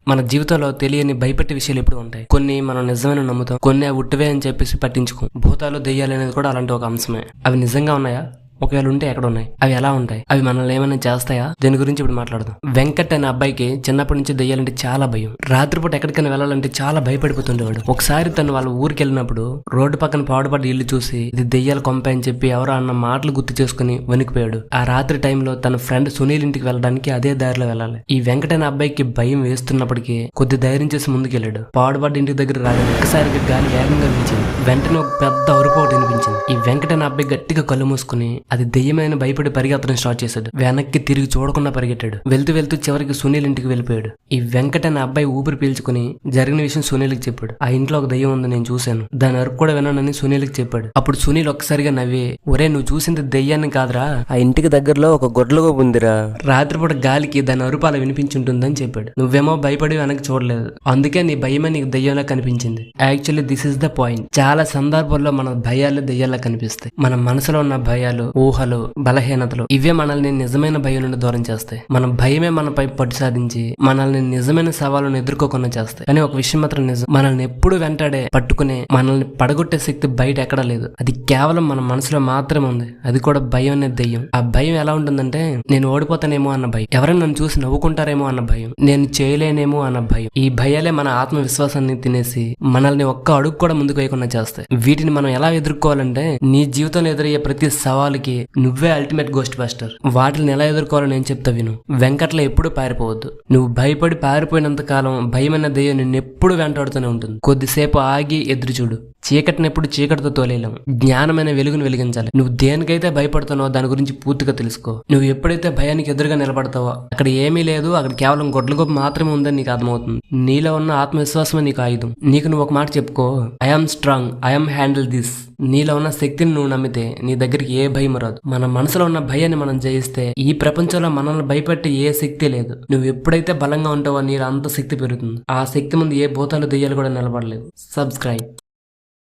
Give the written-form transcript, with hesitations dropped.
మన జీవితంలో తెలియని భయపెట్టే విషయాలు ఎప్పుడు ఉంటాయి. కొన్ని మనం నిజమైన నమ్ముతాం, కొన్ని అవి ఉట్టివే అని చెప్పేసి పట్టించుకోం. భూతాలు దెయ్యాలు అనేది కూడా అలాంటి ఒక అంశమే. అవి నిజంగా ఉన్నాయా? ఒకవేళ ఉంటే ఎక్కడ ఉన్నాయి? అవి ఎలా ఉంటాయి? అవి మనల్ని ఏమైనా చేస్తాయా? దీని గురించి ఇప్పుడు మాట్లాడదాం. వెంకట్ అనే అబ్బాయికి చిన్నప్పటి నుంచి దెయ్యాలంటే చాలా భయం. రాత్రిపూట ఎక్కడికైనా వెళ్ళాలంటే చాలా భయపడిపోతుండేవాడు. ఒకసారి తను వాళ్ళ ఊరికి వెళ్ళినప్పుడు రోడ్డు పక్కన పాడుపడ్డ ఇల్లు చూసి ఇది దెయ్యాల కొంప అని చెప్పి ఎవరో అన్న మాటలు గుర్తు చేసుకుని వణికిపోయాడు. ఆ రాత్రి టైంలో తన ఫ్రెండ్ సునీల్ ఇంటికి వెళ్ళడానికి అదే దారిలో వెళ్ళాలి. ఈ వెంకట్ అనే అబ్బాయికి భయం వేస్తున్నప్పటికీ కొద్ది ధైర్యం చేసి ముందుకెళ్ళాడు. పాడుపడ్డ ఇంటి దగ్గర రాగానే ఒక్కసారిగా గాలి వేగంగా వీచింది. వెంటనే ఒక పెద్ద అరుపు ఒకటి వినిపించింది. ఈ వెంకట్ అనే అబ్బాయి గట్టిగా కళ్ళు మూసుకుని అది దెయ్యమైన భయపడి పరిగెత్తడం స్టార్ట్ చేశాడు. వెనక్కి తిరిగి చూడకుండా పరిగెట్టాడు. వెళ్తూ వెళ్తూ చివరికి సునీల్ ఇంటికి వెళ్ళిపోయాడు. ఈ వెంకట్ అనే అబ్బాయి ఊపిరి పీల్చుకుని జరిగిన విషయం సునీల్కి చెప్పాడు. ఆ ఇంట్లో ఒక దెయ్యం ఉంది, నేను చూశాను, దాని అరుపు కూడా విన్నానని సునీల్కి చెప్పాడు. అప్పుడు సునీల్ ఒక్కసారిగా నవ్వి, ఒరే నువ్వు చూసింది దెయ్యాన్ని కాదురా, ఆ ఇంటికి దగ్గరలో ఒక గొడ్ల ఉందిరా, రాత్రిపూట గాలికి దాని అరుపు అలా వినిపించుంటుందని చెప్పాడు. నువ్వేమో భయపడి వెనక్కి చూడలేదు, అందుకే నీ భయమే నీకు దెయ్యంలా కనిపించింది. Actually this is the point. చాలా సందర్భాల్లో మన భయాలు దెయ్యాలా కనిపిస్తాయి. మన మనసులో ఉన్న భయాలు, ఊహలు, బలహీనతలు ఇవే మనల్ని నిజమైన భయం నుండి దూరం చేస్తాయి. మన భయమే మనపై పట్టు సాధించి మనల్ని నిజమైన సవాళ్ళను ఎదుర్కోకుండా చేస్తాయి. కానీ ఒక విషయం మాత్రం నిజం, మనల్ని ఎప్పుడు వెంటాడే పట్టుకునే మనల్ని పడగొట్టే శక్తి బయట ఎక్కడా లేదు. అది కేవలం మన మనసులో మాత్రమే ఉంది. అది కూడా భయం అనే దెయ్యం. ఆ భయం ఎలా ఉంటుందంటే, నేను ఓడిపోతానేమో అన్న భయం, ఎవరైనా నన్ను చూసి నవ్వుకుంటారేమో అన్న భయం, నేను చేయలేనేమో అన్న భయం. ఈ భయాలే మన ఆత్మవిశ్వాసాన్ని తినేసి మనల్ని ఒక్క అడుగు కూడా ముందుకు వేయకుండా చేస్తాయి. వీటిని మనం ఎలా ఎదుర్కోవాలంటే, నీ జీవితంలో ఎదురయ్యే ప్రతి సవాలుకి నువ్వే అల్టిమేట్ గోస్ట్ బస్టర్. వాటిని ఎలా ఎదుర్కోవాలో నేను చెప్తా విను. వెంకట్లో ఎప్పుడు పారిపోవద్దు. నువ్వు భయపడి పారిపోయినంత కాలం భయమైన దెయ్యం నిన్ను ఎప్పుడు వెంటాడుతూనే ఉంటుంది. కొద్దిసేపు ఆగి ఎదురు చూడు. చీకటిని ఎప్పుడు చీకటితో తోలేలేం. జ్ఞానమైన వెలుగును వెలిగించాలి. నువ్వు దేనికైతే భయపడుతున్నావో దాని గురించి పూర్తిగా తెలుసుకో. నువ్వు ఎప్పుడైతే భయానికి ఎదురుగా నిలబడతావో అక్కడ ఏమీ లేదు, అక్కడ కేవలం గొడ్ల గొప్ప మాత్రమే ఉందని నీకు అర్థమవుతుంది. నీలో ఉన్న ఆత్మవిశ్వాసమే నీకు ఆయుధం. నీకు నువ్వు ఒక మాట చెప్పుకో, I'm strong, I'm handle this. నీలో ఉన్న శక్తిని నువ్వు నమ్మితే నీ దగ్గరికి ఏ భయం రాదు. మన మనసులో ఉన్న భయాన్ని మనం జయిస్తే ఈ ప్రపంచంలో మనల్ని భయపెట్టే ఏ శక్తి లేదు. నువ్వు ఎప్పుడైతే బలంగా ఉంటావో నీలో అంత శక్తి పెరుగుతుంది. ఆ శక్తి ముందు ఏ భూతాలు దెయ్యాలు కూడా నిలబడలేదు. సబ్స్క్రైబ్.